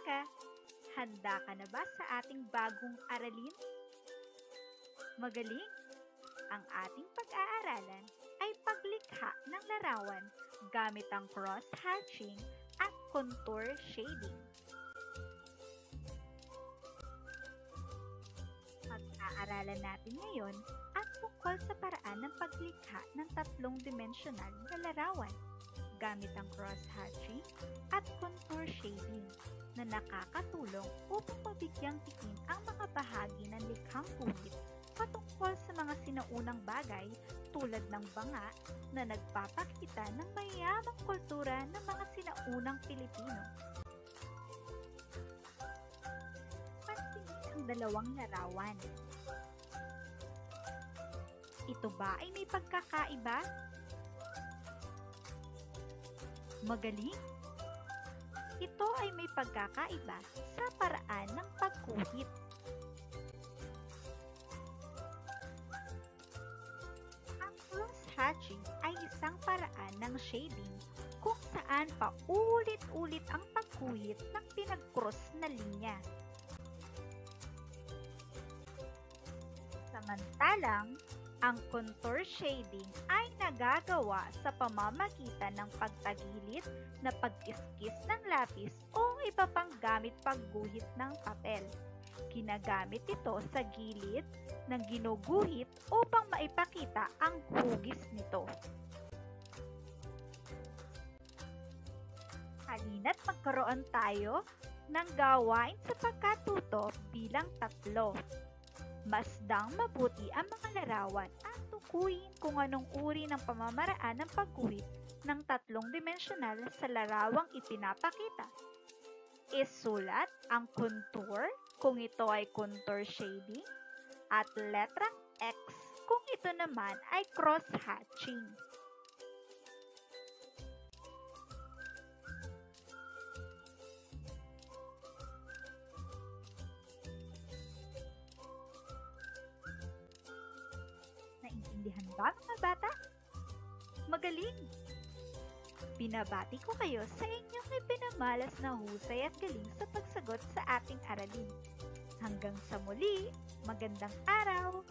umaga! Handa ka na ba sa ating bagong aralin? Magaling! Ang ating pag-aaralan ay paglikha ng larawan gamit ang cross-hatching at contour shading. Pag-aaralan natin ngayon ang tungkol sa paraan ng paglikha ng tatlong-dimensional na larawan gamit ang cross-hatching at contour shading na nakakatulong upang mabigyang diin ang mga bahagi ng likhang guhit patungkol sa mga sinaunang bagay tulad ng banga na nagpapakita ng mayamang kultura ng mga sinaunang Pilipino. Pansinin ang dalawang larawan. Ito ba ay may pagkakaiba? Magaling! Ito ay may pagkakaiba sa paraan ng pagguhit. Ang cross-hatching ay isang paraan ng shading kung saan paulit-ulit ang pagguhit ng pinag-cross na linya. Samantalang, ang contour shading ay nagagawa sa pamamagitan ng pagtagilid na pagkiskis ng lapis o iba pang gamit pagguhit ng papel. Ginagamit ito sa gilid ng ginuguhit upang maipakita ang hugis nito. Halina't magkaroon tayo ng gawain sa pagkatuto bilang 3. Masdang mabuti ang mga larawan at tukuyin kung anong uri ng pamamaraan ng pagguhit ng tatlong-dimensional sa larawang ipinapakita. Isulat ang contour kung ito ay contour shading at letrang X kung ito naman ay cross-hatching. Naintindihan ba mga bata? Magaling! Binabati ko kayo sa inyong ipinamalas na husay at galing sa pagsagot sa ating aralin. Hanggang sa muli, magandang araw!